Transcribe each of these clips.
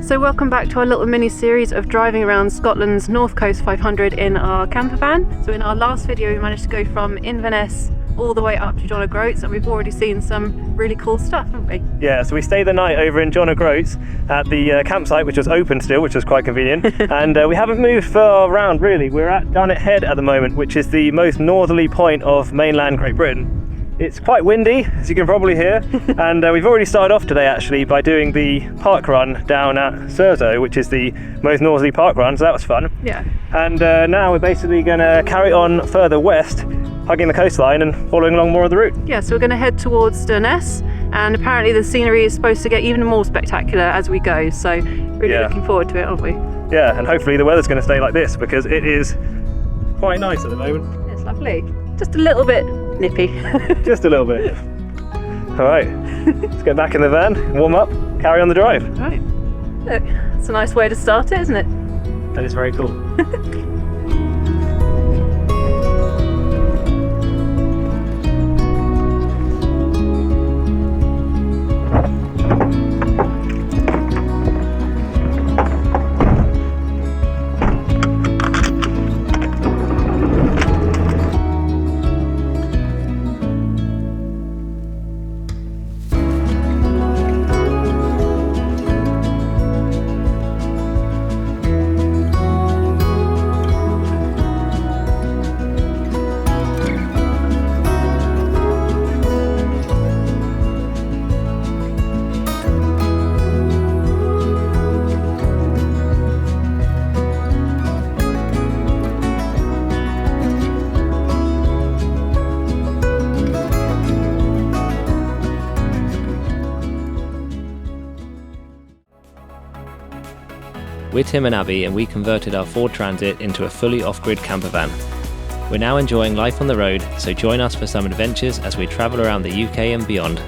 So welcome back to our little mini series of driving around Scotland's North Coast 500 in our camper van. So in our last video we managed to go from Inverness all the way up to John O'Groats, and we've already seen some really cool stuff, haven't we? Yeah, so we stayed the night over in John O'Groats at the campsite, which was open still, which was quite convenient. And we haven't moved far around really. We're at Dunnet Head at the moment, which is the most northerly point of mainland Great Britain. It's quite windy, as you can probably hear, and we've already started off today actually by doing the parkrun down at Thurso, which is the most northerly parkrun, so that was fun. Yeah. And now we're basically going to carry on further west, hugging the coastline and following along more of the route. Yeah, so we're going to head towards Durness, and apparently the scenery is supposed to get even more spectacular as we go, so really looking forward to it, aren't we? Yeah, and hopefully the weather's going to stay like this, because it is quite nice at the moment. It's lovely. Just a little bit nippy. Just a little bit. All right, let's get back in the van, warm up, carry on the drive. Right. Look, it's a nice way to start it, isn't it? That is very cool. We're Tim and Abby, and we converted our Ford Transit into a fully off-grid camper van. We're now enjoying life on the road, so join us for some adventures as we travel around the UK and beyond.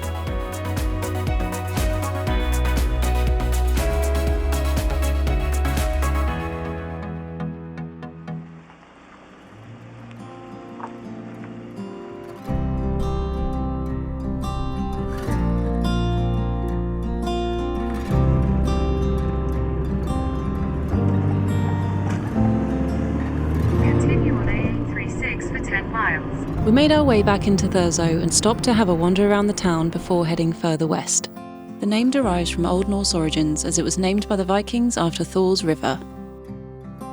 We made our way back into Thurso and stopped to have a wander around the town before heading further west. The name derives from Old Norse origins, as it was named by the Vikings after Thor's River.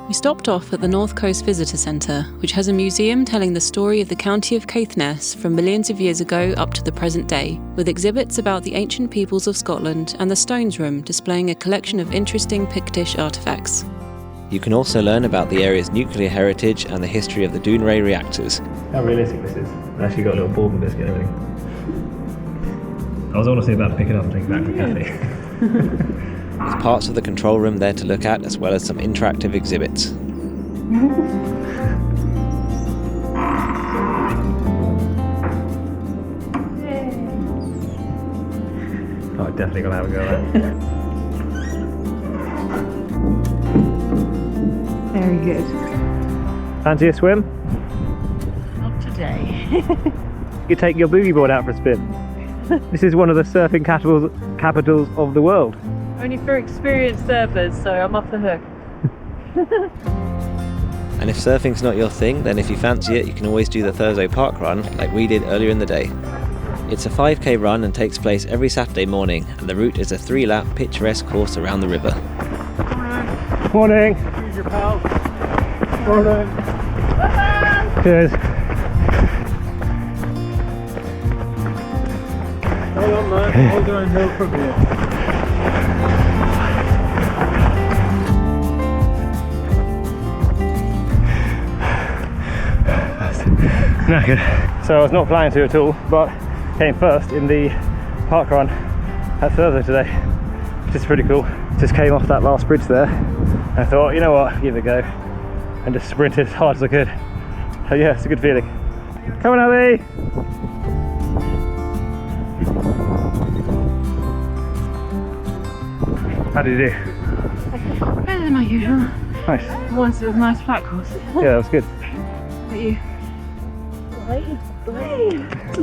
We stopped off at the North Coast Visitor Centre, which has a museum telling the story of the county of Caithness from millions of years ago up to the present day, with exhibits about the ancient peoples of Scotland and the Stones Room displaying a collection of interesting Pictish artefacts. You can also learn about the area's nuclear heritage and the history of the Dounreay reactors. How realistic this is. I've actually got a little bourbon biscuit and everything. I was honestly about to pick it up and take it back to Kathy. There's parts of the control room there to look at, as well as some interactive exhibits. Oh, definitely gonna have a go at it. Very good. Fancy a swim? Not today. You take your boogie board out for a spin. This is one of the surfing capitals of the world. Only for experienced surfers, so I'm off the hook. And if surfing's not your thing, then if you fancy it, you can always do the Thurso parkrun like we did earlier in the day. It's a 5k run and takes place every Saturday morning, and the route is a 3-lap picturesque course around the river. Morning. Use your pal. Morning. Cheers. Hold on, man. I'll go downhill from here. Knackered. So I was not planning to at all, but came first in the parkrun at Thurso today, which is pretty cool. Just came off that last bridge there, and I thought, you know what, give it a go, and just sprinted as hard as I could. So yeah, it's a good feeling. Come on, Abby! How did you do? Better than my usual. Nice. Once it was a nice flat course. Yeah, that was good. How about you? That's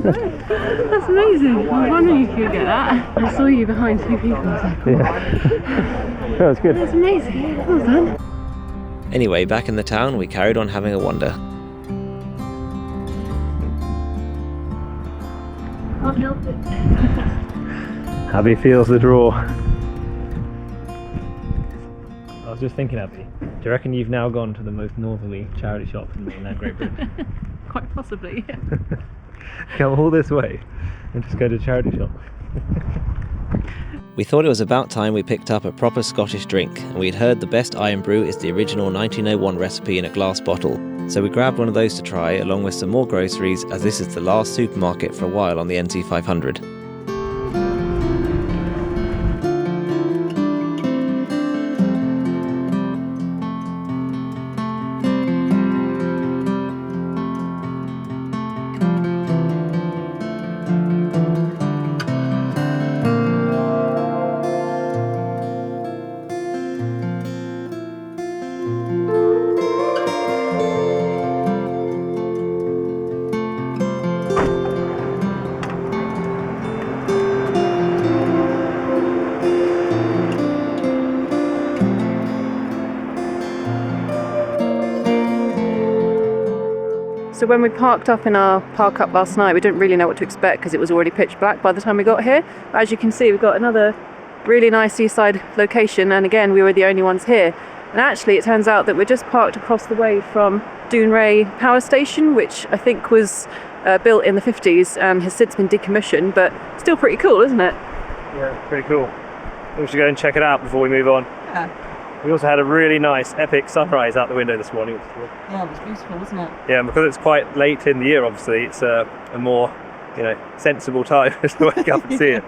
amazing. I was wondering if you could get that. I saw you behind two people. Yeah. That was good. That's amazing. Well done. Anyway, back in the town, we carried on having a wander. Can't help it. Abby feels the draw. I was just thinking, Abby, do you reckon you've now gone to the most northerly charity shop in mainland Great Britain? Quite possibly. Come all this way and just go to charity shop. We thought it was about time we picked up a proper Scottish drink, and we'd heard the best iron brew is the original 1901 recipe in a glass bottle. So we grabbed one of those to try, along with some more groceries, as this is the last supermarket for a while on the NC500. So when we parked up in our park up last night, we didn't really know what to expect because it was already pitch black by the time we got here. But as you can see, we've got another really nice seaside location, and again, we were the only ones here. And actually, it turns out that we're just parked across the way from Dounreay power station, which I think was built in the 50s and has since been decommissioned, but still pretty cool, isn't it? Yeah, pretty cool. We should go and check it out before we move on. Yeah. We also had a really nice epic sunrise out the window this morning. Yeah, it was beautiful, wasn't it? Yeah, and because it's quite late in the year, obviously, it's a more, sensible time to wake up and see it.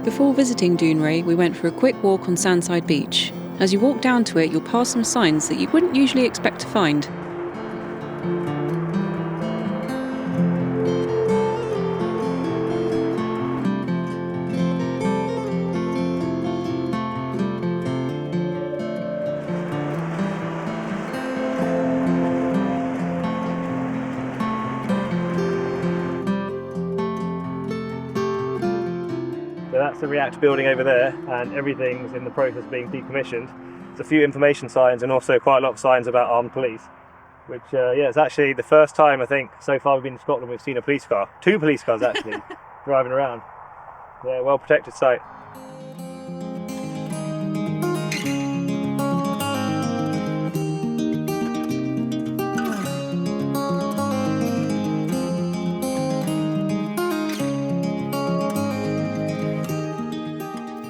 Before visiting Dounreay, we went for a quick walk on Sandside Beach. As you walk down to it, you'll pass some signs that you wouldn't usually expect to find. That's the React building over there, and everything's in the process of being decommissioned. There's a few information signs and also quite a lot of signs about armed police, which it's actually the first time I think so far we've been in Scotland we've seen a police car. 2 police cars actually driving around. Yeah, well protected site.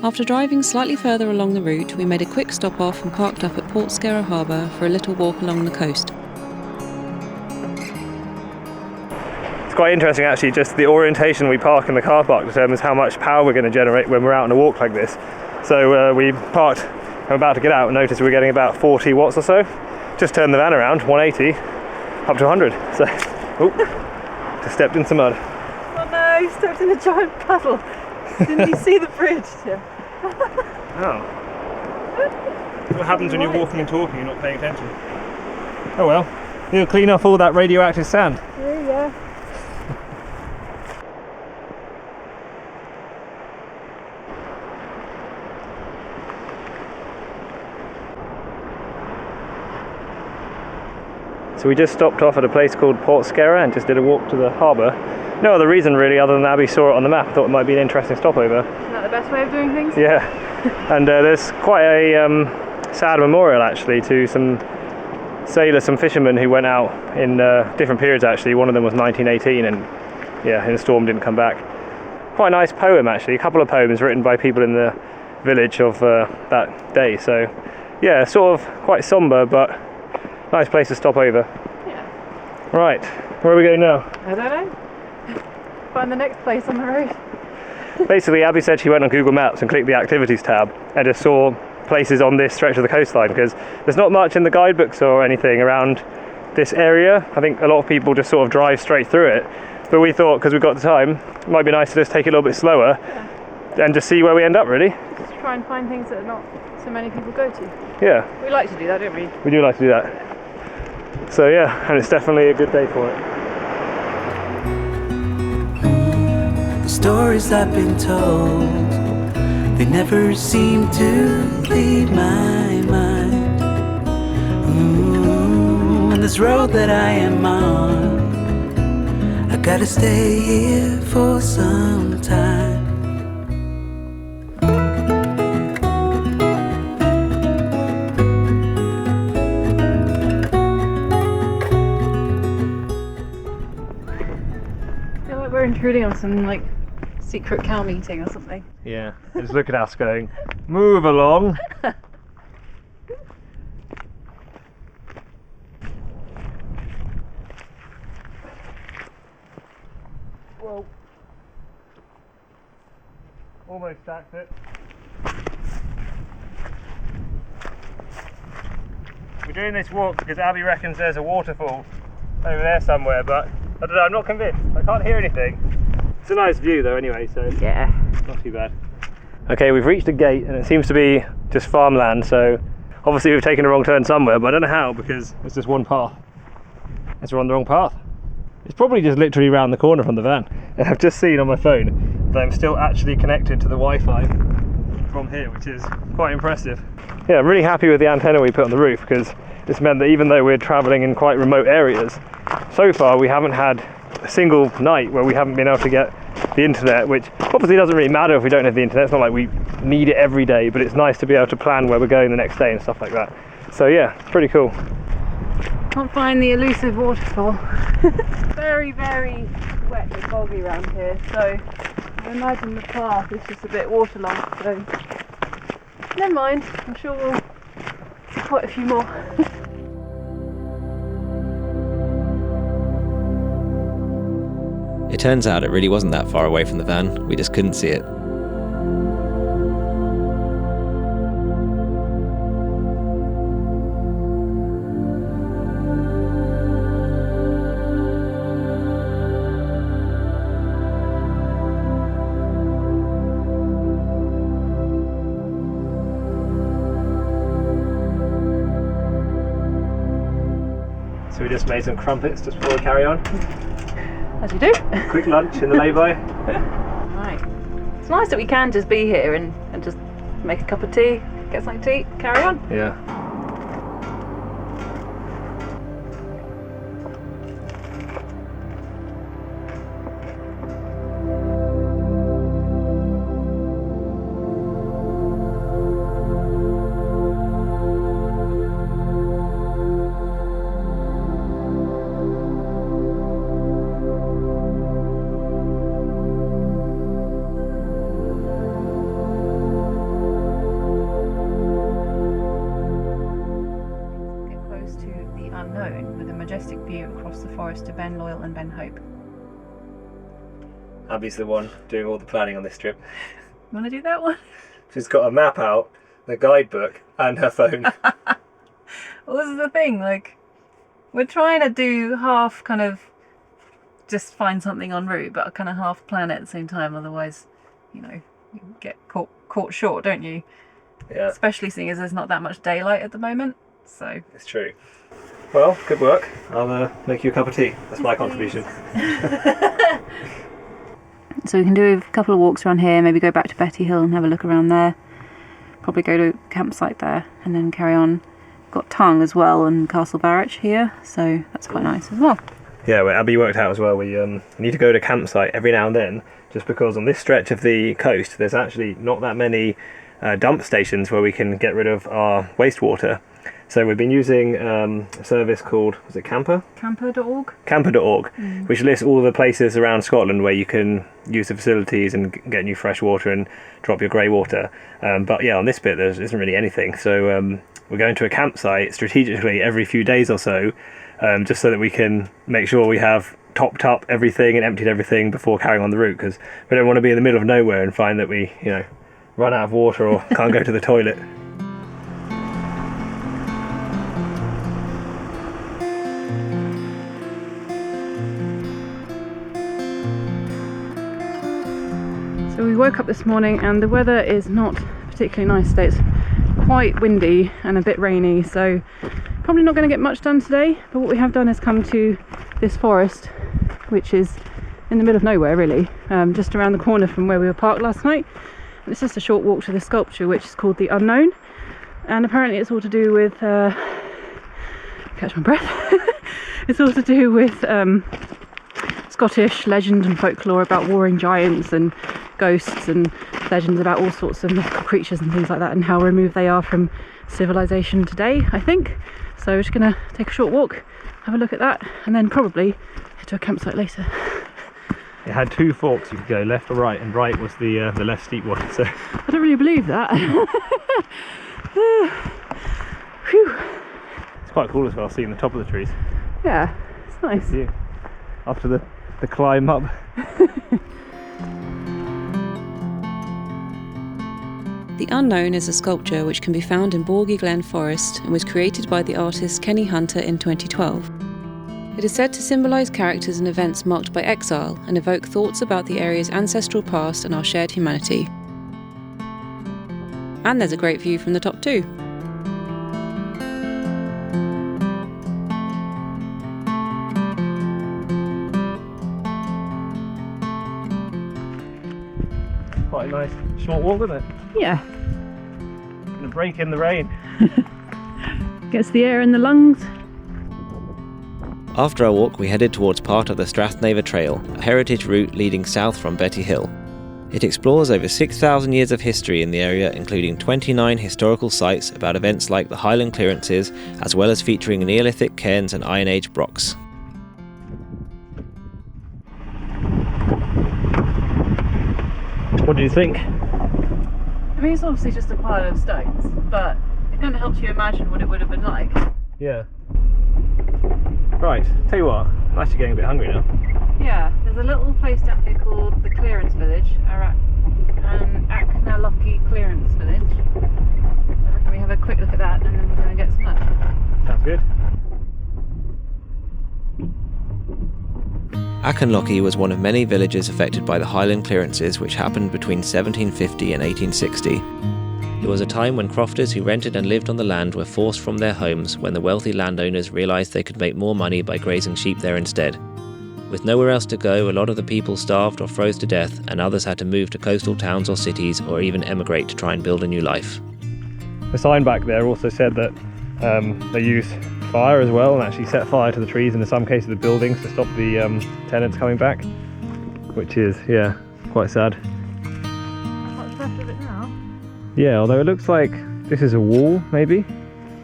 After driving slightly further along the route, we made a quick stop off and parked up at Portskerra Harbour for a little walk along the coast. It's quite interesting actually, just the orientation we park in the car park determines how much power we're going to generate when we're out on a walk like this. So we parked, I'm about to get out and notice we're getting about 40 watts or so. Just turned the van around, 180, up to 100. So, just stepped in some mud. Oh no, you stepped in a giant puddle. Didn't you see the bridge? Yeah. Oh. What happens when you're walking and talking, you're not paying attention? Oh well, you'll clean off all that radioactive sand. Yeah. So we just stopped off at a place called Portskerra and just did a walk to the harbour. No other reason really, other than Abby saw it on the map, thought it might be an interesting stopover. Isn't that the best way of doing things? Yeah, and there's quite a sad memorial actually to some sailors, some fishermen who went out in different periods actually. One of them was 1918 and in a storm didn't come back. Quite a nice poem actually, a couple of poems written by people in the village of that day. So yeah, sort of quite sombre but nice place to stop over. Yeah. Right, where are we going now? I don't know. Find the next place on the road. Basically, Abby said she went on Google Maps and clicked the activities tab and just saw places on this stretch of the coastline because there's not much in the guidebooks or anything around this area. I think a lot of people just sort of drive straight through it. But we thought, because we've got the time, it might be nice to just take it a little bit slower and just see where we end up, really. Just try and find things that not so many people go to. Yeah. We like to do that, don't we? We do like to do that. So yeah, and it's definitely a good day for it. The stories I've been told, they never seem to leave my mind. And this road that I am on, I gotta stay here for some time. I feel like we're intruding on some like secret cow meeting or something. Yeah, just look at us going, move along. Whoa. Almost stacked it. We're doing this walk because Abby reckons there's a waterfall over there somewhere, but I don't know, I'm not convinced. I can't hear anything. It's a nice view though anyway, so Yeah. not too bad. Okay, we've reached a gate and it seems to be just farmland, so obviously we've taken a wrong turn somewhere, but I don't know how because it's just one path. It's on the wrong path. It's probably just literally round the corner from the van. And I've just seen on my phone that I'm still actually connected to the Wi-Fi from here, which is quite impressive. Yeah, I'm really happy with the antenna we put on the roof because it's meant that even though we're travelling in quite remote areas, so far we haven't had a single night where we haven't been able to get the internet, which obviously doesn't really matter if we don't have the internet. It's not like we need it every day, but it's nice to be able to plan where we're going the next day and stuff like that. So yeah, it's pretty cool. Can't find the elusive waterfall. Very, very wet and boggy around here, so I imagine the path is just a bit waterlogged, so never mind, I'm sure we'll see quite a few more. It turns out it really wasn't that far away from the van, we just couldn't see it. So we just made some crumpets just before we carry on. As you do. Quick lunch in the lay-by. Right. It's nice that we can just be here and just make a cup of tea, get something to eat, carry on. Yeah. To Ben Loyal and Ben Hope. Abby's the one doing all the planning on this trip. You want to do that one? She's got a map out, the guidebook, and her phone. Well, this is the thing, like, we're trying to do half kind of just find something en route, but kind of half plan it at the same time, otherwise, you know, you get caught short, don't you? Yeah. Especially seeing as there's not that much daylight at the moment, so. It's true. Well, good work. I'll make you a cup of tea. That's my contribution. So we can do a couple of walks around here, maybe go back to Bettyhill and have a look around there. Probably go to a campsite there and then carry on. Got Tongue as well and Castle Varich here, so that's quite nice as well. Yeah, well, Abby worked out as well. We need to go to campsite every now and then, just because on this stretch of the coast, there's actually not that many dump stations where we can get rid of our wastewater. So we've been using a service called, was it Camper? Camper.org? Camper.org, which lists all the places around Scotland where you can use the facilities and get new fresh water and drop your grey water. But yeah, on this bit there isn't really anything. So we're going to a campsite strategically every few days or so, just so that we can make sure we have topped up everything and emptied everything before carrying on the route, because we don't want to be in the middle of nowhere and find that we, you know, run out of water or can't go to the toilet. So we woke up this morning and the weather is not particularly nice today. It's quite windy and a bit rainy, so Probably not going to get much done today, but what we have done is come to this forest, which is in the middle of nowhere really, just around the corner from where we were parked last night. And it's just a short walk to the sculpture, which is called the Unknown, and apparently it's all to do with catch my breath. It's all to do with Scottish legend and folklore about warring giants and ghosts, and legends about all sorts of mythical creatures and things like that, and how removed they are from civilization today, I think. So we're just gonna take a short walk, have a look at that, and then probably head to a campsite later. It had two forks, you could go left or right, and right was the less steep one. So I don't really believe that. Whew. it's quite cool as well, seeing the top of the trees. Yeah, it's nice. Yeah. After the climb up. The Unknown is a sculpture which can be found in Borgie Glen Forest and was created by the artist Kenny Hunter in 2012. It is said to symbolise characters and events marked by exile and evoke thoughts about the area's ancestral past and our shared humanity. And there's a great view from the top too. Quite a nice short walk, isn't it? Yeah. Gonna break in the rain. Gets the air in the lungs. After our walk, we headed towards part of the Strathnaver Trail, a heritage route leading south from Bettyhill. It explores over 6,000 years of history in the area, including 29 historical sites about events like the Highland Clearances, as well as featuring Neolithic cairns and Iron Age brocks. What do you think? I mean, it's obviously just a pile of stones, but it kind of helps you imagine what it would have been like. Yeah. Right, tell you what, I'm actually getting a bit hungry now. Yeah, there's a little place down here called the Clearance Village, Aknalocky Clearance Village. I reckon we have a quick look at that and then we'll go and get some lunch. Sounds good. Aknalocky was one of many villages affected by the Highland Clearances, which happened between 1750 and 1860. It was a time when crofters who rented and lived on the land were forced from their homes when the wealthy landowners realised they could make more money by grazing sheep there instead. With nowhere else to go, a lot of the people starved or froze to death, and others had to move to coastal towns or cities, or even emigrate to try and build a new life. The sign back there also said that they use fire as well, and actually set fire to the trees and in some cases the buildings to stop the tenants coming back, which is, yeah, quite sad. What's left of it now? Yeah, although it looks like this is a wall, maybe?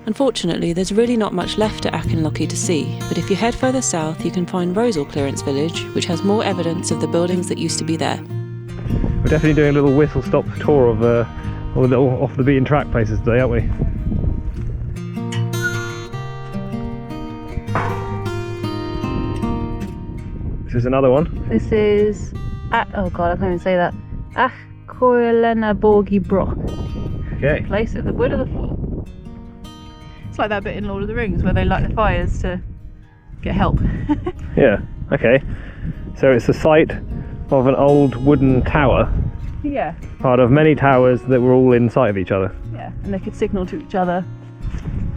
Unfortunately, there's really not much left at Aknalocky to see, but if you head further south you can find Rosal Clearance Village, which has more evidence of the buildings that used to be there. We're definitely doing a little whistle-stop tour of all the little off-the-beaten track places today, aren't we? This is another one. This is, oh god, I can't even say that. Achcoilena Borgie Broch. Okay. Place at the wood of the fall. It's like that bit in Lord of the Rings where they light the fires to get help. Yeah, okay. So it's the site of an old wooden tower, Yeah, part of many towers that were all in sight of each other. yeah, and they could signal to each other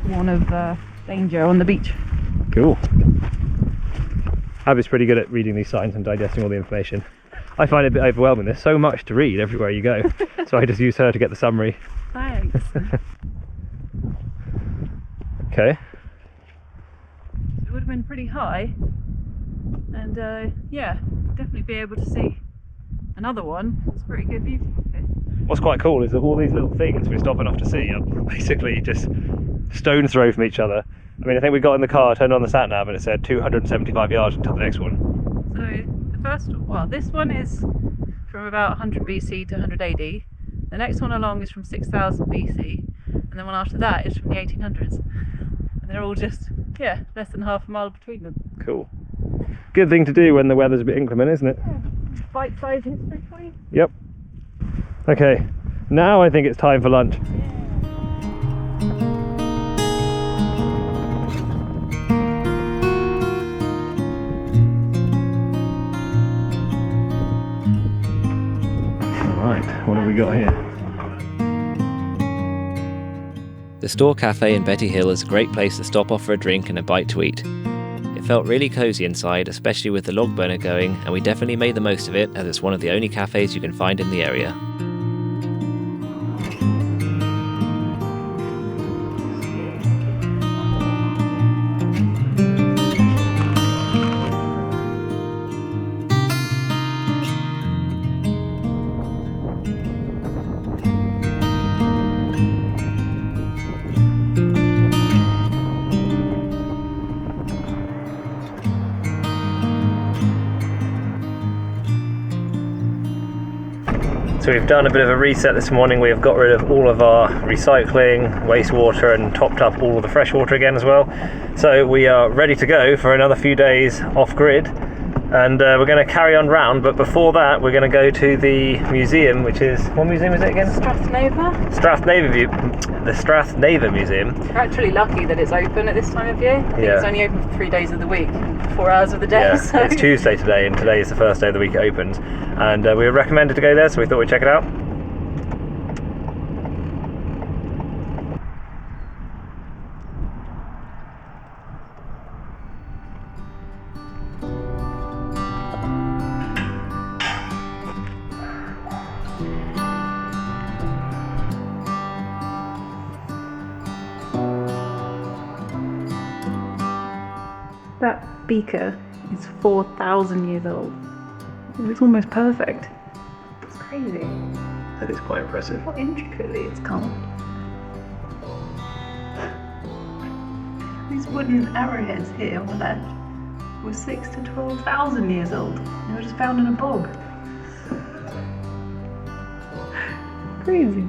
warn of danger on the beach. Cool. Abby's pretty good at reading these signs and digesting all the information. I find it a bit overwhelming. There's so much to read everywhere you go, so I just use her to get the summary. Thanks. Okay. It would have been pretty high, and yeah, definitely be able to see another one. It's a pretty good view. What's quite cool is that all these little things we're stopping off to see are basically just stone's throw from each other. I mean, I think we got in the car, turned on the sat nav, and it said 275 yards until the next one. So the first, well, this one is from about 100 BC to 100 AD. The next one along is from 6000 BC, and the one after that is from the 1800s. And they're all just, yeah, less than half a mile between them. Cool. Good thing to do when the weather's a bit inclement, isn't it? Bite-sized history for you. Yep. Okay, now I think it's time for lunch. Right, what have we got here? The The Store Cafe in Bettyhill is a great place to stop off for a drink and a bite to eat. It felt really cosy inside, especially with the log burner going, and we definitely made the most of it as it's one of the only cafes you can find in the area. So we've done a bit of a reset this morning. We have got rid of all of our recycling, wastewater, and topped up all of the fresh water again as well. So we are ready to go for another few days off grid, and we're going to carry on round, but before that we're going to go to the museum, which is, what museum is it again? The Strathnaver Museum. We're actually lucky that it's open at this time of year. I think it's only open for 3 days of the week, 4 hours of the day. Yeah, so. It's Tuesday today, and today is the first day of the week it opens. And we were recommended to go there, so we thought we'd check it out. That beaker is 4,000 years old. It's almost perfect. It's crazy. That is quite impressive. How intricately it's carved. These wooden arrowheads here on the left were 6,000 to 12,000 years old. They were just found in a bog. Crazy.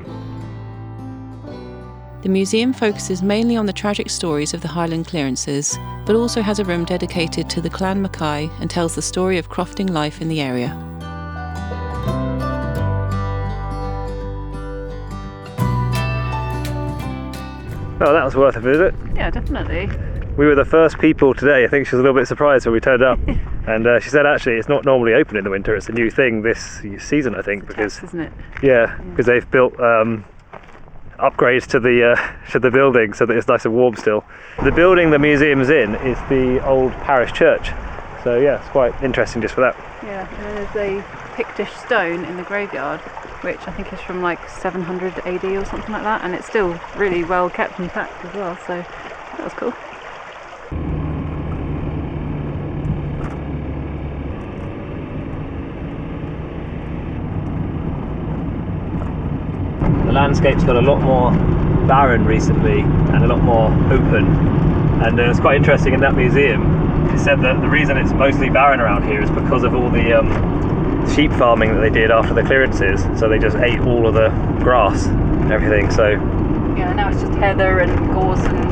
The museum focuses mainly on the tragic stories of the Highland Clearances, but also has a room dedicated to the Clan Mackay and tells the story of crofting life in the area. Oh, that was worth a visit. Yeah, definitely. We were the first people today. I think she was a little bit surprised when we turned up. And she said actually it's not normally open in the winter, it's a new thing this season, I think, because Isn't it? yeah, because they've built upgrades to the building so that it's nice and warm still. The building the museum's in is the old parish church, so yeah, it's quite interesting just for that. Yeah, and then there's a Pictish stone in the graveyard, which I think is from like 700 AD or something like that, and it's still really well kept intact as well, so that was cool. The landscape's got a lot more barren recently and a lot more open, and it's quite interesting in that museum. It said that the reason it's mostly barren around here is because of all the sheep farming that they did after the clearances, so they just ate all of the grass and everything. So Yeah, now it's just heather and gorse and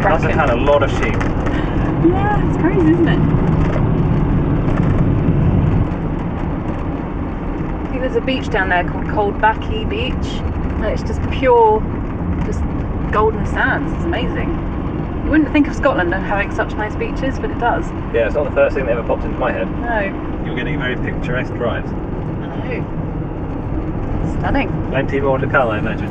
must have had a lot of sheep. Yeah, it's crazy, isn't it? I think there's a beach down there called Coldbackie Beach, and it's just pure, just golden sands. It's amazing. You wouldn't think of Scotland having such nice beaches, but it does. Yeah, it's not the first thing that ever popped into my head. No. You're getting very picturesque drives. I know. Stunning. Plenty more to come, I imagine.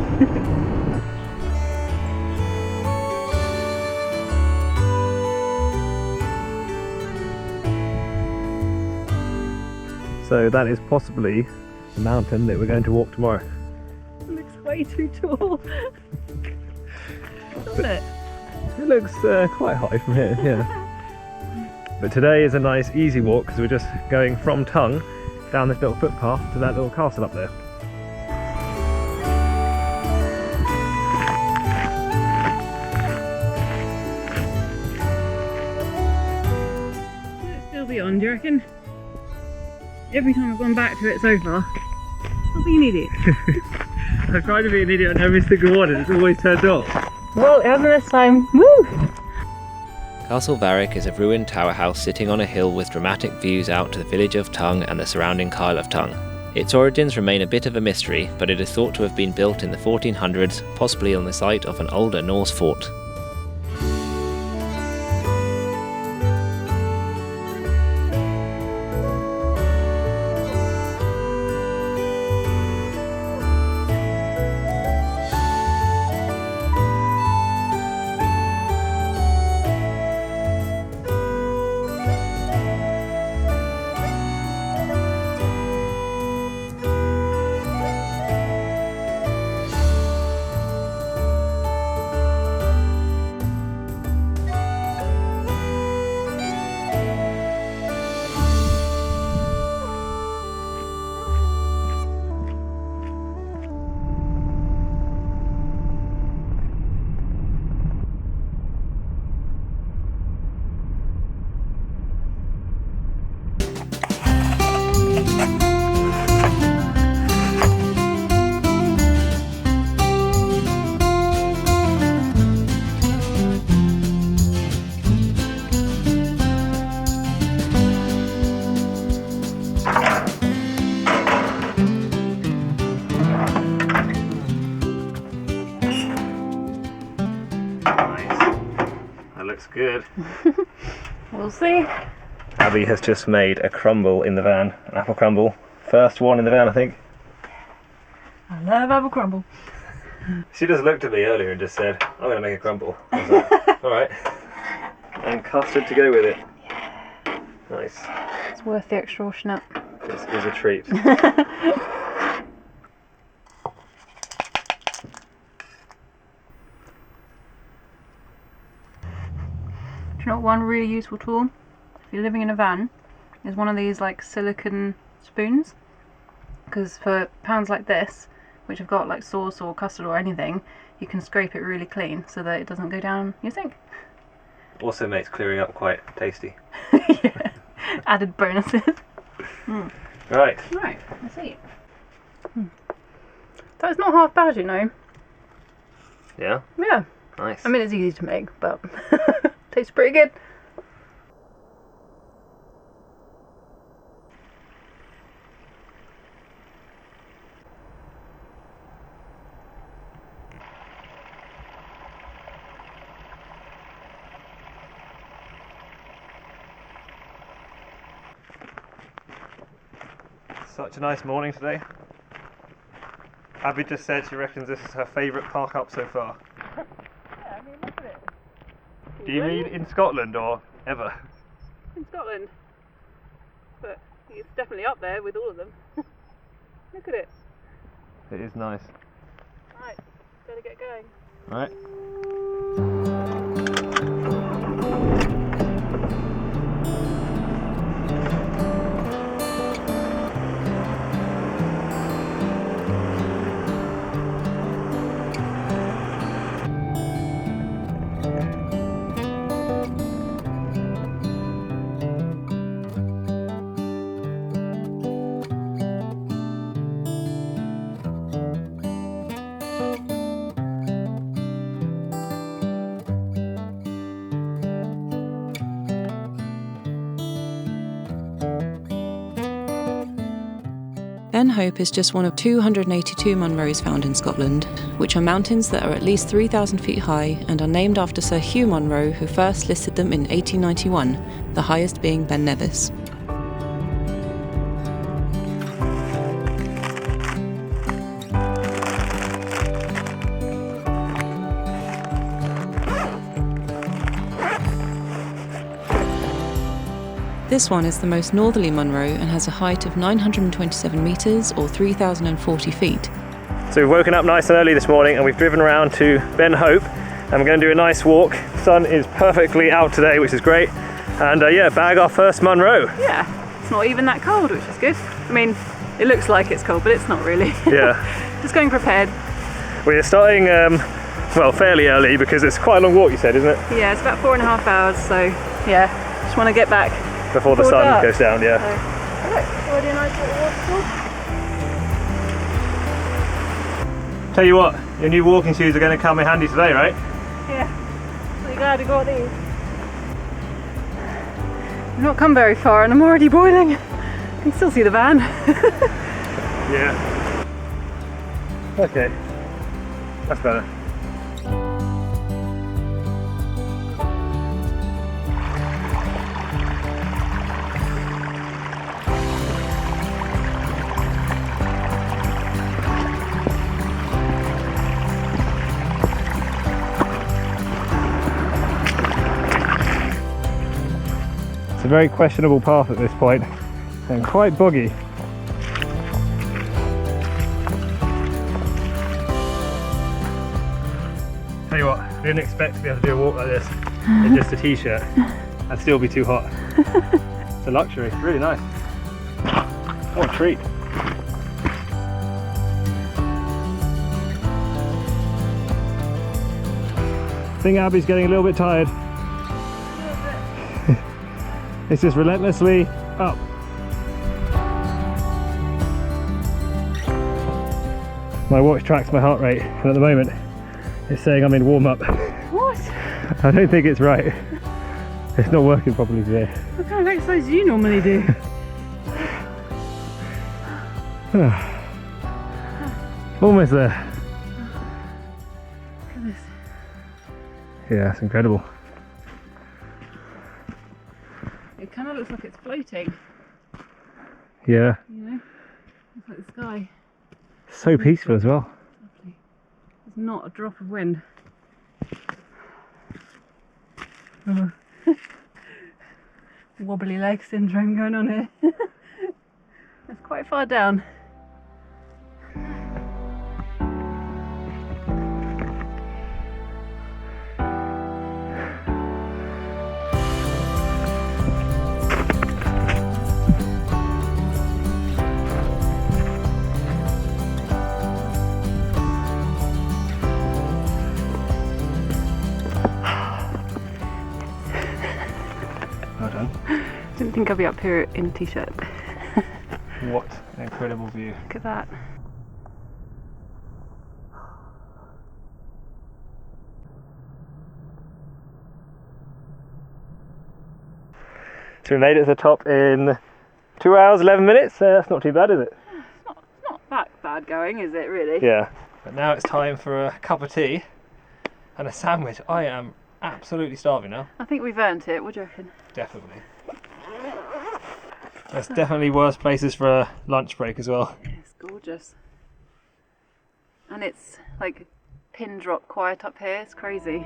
So that is possibly the mountain that we're going to walk tomorrow. It looks way too tall. Doesn't it? It looks quite high from here, yeah. But today is a nice easy walk because we're just going from Tongue down this little footpath to that little castle up there. Will it still be on, do you reckon? Every time I've gone back to it so far, I'll be an idiot. I've tried to be an idiot on every single one and it's always turned off. Well, it hasn't this time. Woo! Castle Varich is a ruined tower house sitting on a hill with dramatic views out to the village of Tongue and the surrounding Kyle of Tongue. Its origins remain a bit of a mystery, but it is thought to have been built in the 1400s, possibly on the site of an older Norse fort. good. We'll see. Abby has just made a crumble in the van, an apple crumble. First one in the van, I think. I love apple crumble. She just looked at me earlier and just said, I'm going to make a crumble. I was like, alright. And custard to go with it. Nice. It's worth the extortionate. This is a treat. Do you know what one really useful tool, if you're living in a van, is one of these like silicone spoons? Because for pans like this, which have got like sauce or custard or anything, you can scrape it really clean so that it doesn't go down your sink. Also makes clearing up quite tasty. Yeah. Added bonuses. Right. Right, let's eat. That's not half bad, you know. Yeah? Yeah. Nice. I mean, it's easy to make, but tastes pretty good. Such a nice morning today. Abby just said she reckons this is her favourite park up so far. Yeah, I mean, look at it. Do you mean in Scotland or ever? In Scotland. But it's definitely up there with all of them. Look at it. It is nice. Right, better get going. Right. Ben Hope is just one of 282 munros found in Scotland, which are mountains that are at least 3,000 feet high and are named after Sir Hugh Munro, who first listed them in 1891, the highest being Ben Nevis. This one is the most northerly munro and has a height of 927 metres or 3,040 feet. So we've woken up nice and early this morning and we've driven around to Ben Hope and we're going to do a nice walk. The sun is perfectly out today, which is great. And yeah, bag our first munro. Yeah, it's not even that cold, which is good. I mean, it looks like it's cold, but it's not really. Yeah. Just going prepared. We're starting, well, fairly early because it's quite a long walk, you said, isn't it? Yeah, it's about 4.5 hours, so yeah, just want to get back. Before the sun goes down, yeah. So, already a nice little waterfall. Tell you what, your new walking shoes are going to come in handy today, right? Yeah, really glad I got these. I've not come very far and I'm already boiling. I can still see the van. Yeah. Okay, that's better. It's a very questionable path at this point and quite boggy. Tell you what, I didn't expect to be able to do a walk like this in just a t-shirt. I'd still be too hot. It's a luxury, really nice. What a treat. I think Abby's getting a little bit tired. It's just relentlessly up. My watch tracks my heart rate, and at the moment it's saying I'm in warm-up. What? I don't think it's right. It's not working properly today. What kind of exercise do you normally do? Almost there. Look at this. Yeah, it's incredible. looks like it's floating. Yeah. You know, looks like the sky. So peaceful as well. Lovely. There's not a drop of wind. Oh. Wobbly leg syndrome going on here. It's quite far down. Didn't think I'd be up here in a t-shirt. What an incredible view. Look at that. So we made it to the top in 2 hours 11 minutes. That's not too bad, is it? It's not that bad going, is it really? Yeah. But now it's time for a cup of tea and a sandwich. I am absolutely starving now. I think we've earned it. What do you reckon? Definitely. There's definitely worse places for a lunch break as well. It's gorgeous. And it's like pin drop quiet up here. It's crazy.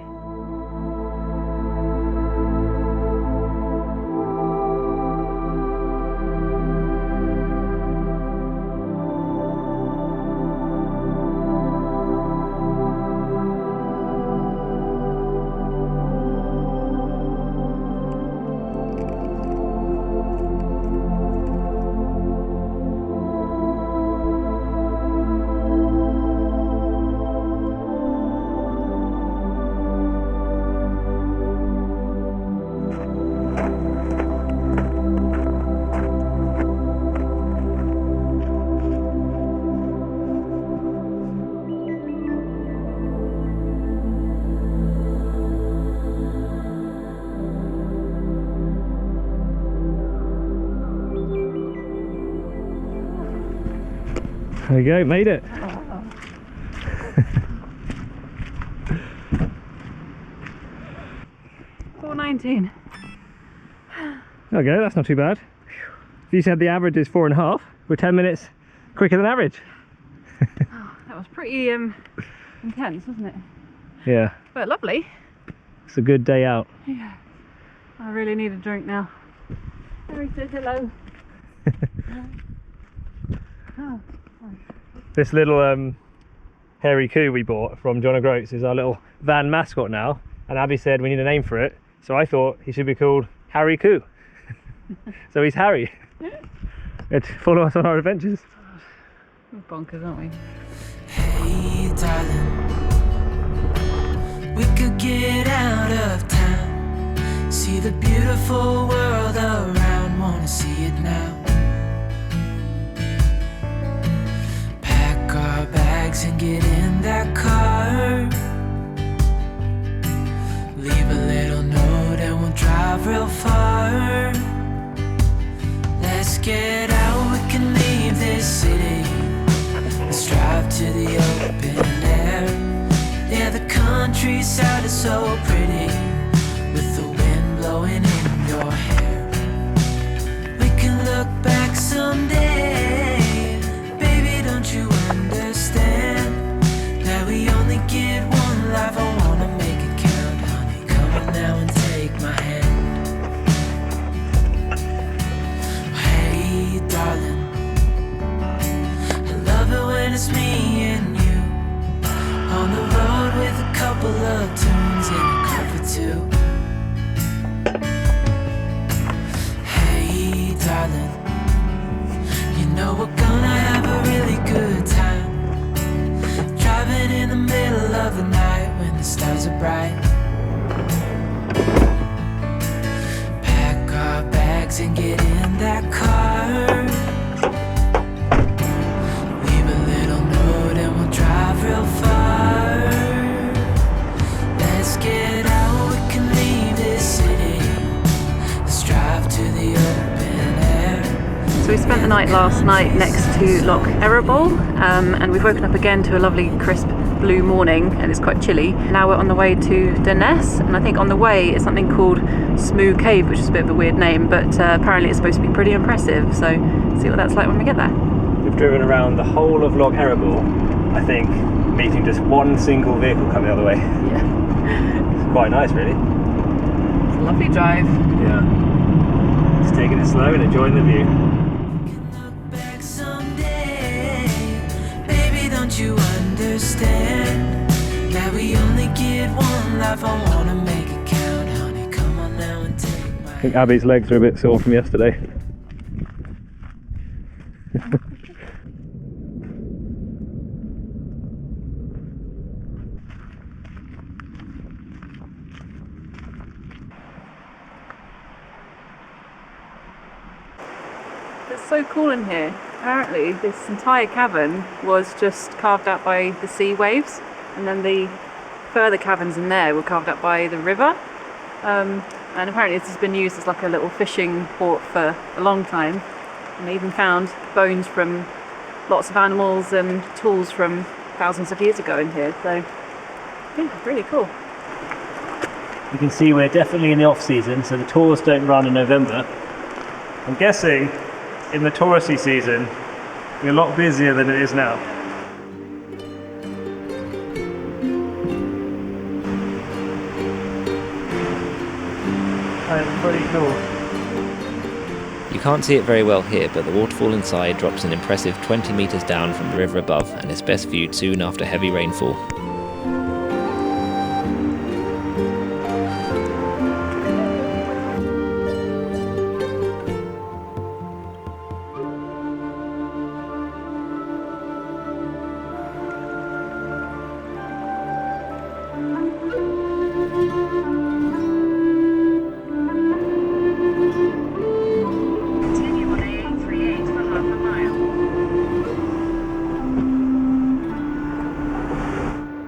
There you go, made it. $4.19. There we go, that's not too bad. You said the average is 4.5. We're 10 minutes quicker than average. Oh, that was pretty intense, wasn't it? Yeah, But lovely. it's a good day out. Yeah. I really need a drink now. Harry says hello. Oh. This little hairy coo we bought from John O'Groats is our little van mascot now, and Abby said we need a name for it, so I thought he should be called Harry Coo. So he's Harry. Follow us on our adventures. We're bonkers, aren't we? Hey darling, we could get out of town, see the beautiful world around, wanna see it now. Pack our bags and get in that car, leave a little note and we'll drive real far. Let's get out, we can leave this city, let's drive to the open air. Yeah, the countryside is so pretty, with the wind blowing in your hair. We can look back someday, baby, don't you understand that we only get one life? I wanna make it count, honey, come on now and take my hand. Hey darling, I love it when it's me and you, on the road with a couple of tunes in a car for two. Hey darling, you know we're gonna have a really good time, driving in the middle of the night when the stars are bright. Pack our bags and get in that car, leave a little note and we'll drive real far. Let's get out, we can leave this city, let's drive to the open air. So we spent the night last night next to Loch Errable, and we've woken up again to a lovely crisp blue morning and it's quite chilly. Now we're on the way to Durness, and I think on the way is something called Smoo Cave, which is a bit of a weird name, but apparently it's supposed to be pretty impressive, so see what that's like when we get there. We've driven around the whole of Loch Eriboll, I think, meeting just one single vehicle coming the other way. Yeah. It's quite nice, really. It's a lovely drive. Yeah. Just taking it slow and enjoying the view. You understand that we only get one life. I wanna make it count, honey. Come on now and take my I think Abby's legs are a bit sore from yesterday. It's so cool in here. Apparently this entire cavern was just carved out by the sea waves, and then the further caverns in there were carved out by the river, and apparently this has been used as like a little fishing port for a long time, and they even found bones from lots of animals and tools from thousands of years ago in here, so yeah, really cool. You can see we're definitely in the off season, so the tours don't run in November. I'm guessing in the touristy season, we're a lot busier than it is now. That's pretty cool. You can't see it very well here, but the waterfall inside drops an impressive 20 metres down from the river above and is best viewed soon after heavy rainfall.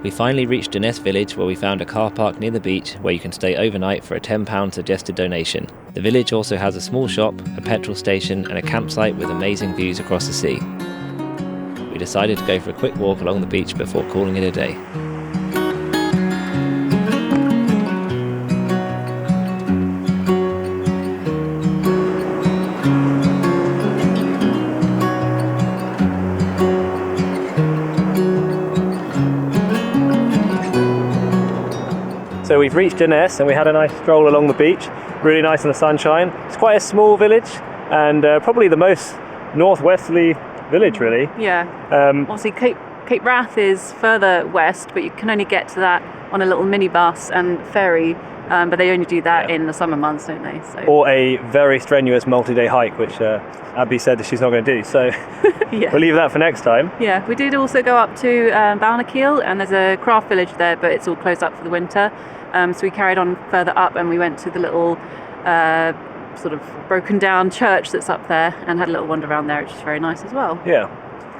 We finally reached Durness village, where we found a car park near the beach where you can stay overnight for a £10 suggested donation. The village also has a small shop, a petrol station and a campsite with amazing views across the sea. We decided to go for a quick walk along the beach before calling it a day. So we've reached Durness and we had a nice stroll along the beach, really nice in the sunshine. It's quite a small village and probably the most northwesterly village, really. Yeah. Obviously Cape Wrath is further west, but you can only get to that on a little minibus and ferry, but they only do that in the summer months, don't they? So. Or a very strenuous multi-day hike, which Abby said that she's not going to do, so Yeah. we'll leave that for next time. Yeah, we did also go up to Balnakeil, and there's a craft village there, but it's all closed up for the winter. So we carried on further up and we went to the little sort of broken down church that's up there and had a little wander around there, which is very nice as well. Yeah,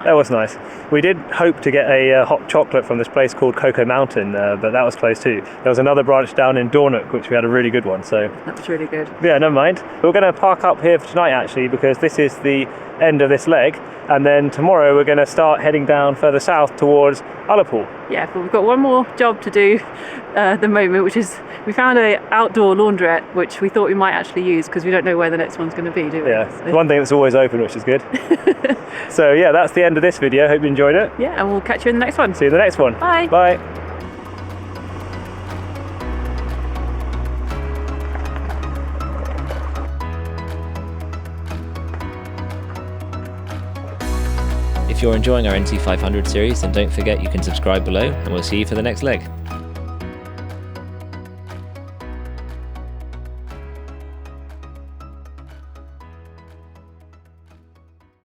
that was nice. We did hope to get a hot chocolate from this place called Cocoa Mountain, but that was closed too. There was another branch down in Dounreay, which we had a really good one, so... That was really good. Yeah, never mind. We're going to park up here for tonight, actually, because this is the end of this leg, and then tomorrow we're going to start heading down further south towards Ullapool. Yeah, but we've got one more job to do at the moment, which is we found an outdoor laundrette, which we thought we might actually use because we don't know where the next one's going to be, do we? Yeah, So. one thing that's always open, which is good. So yeah, that's the end of this video. Hope you enjoyed it. Yeah, and we'll catch you in the next one. See you in the next one. Bye. Bye. If you're enjoying our NC500 series, then don't forget you can subscribe below and we'll see you for the next leg.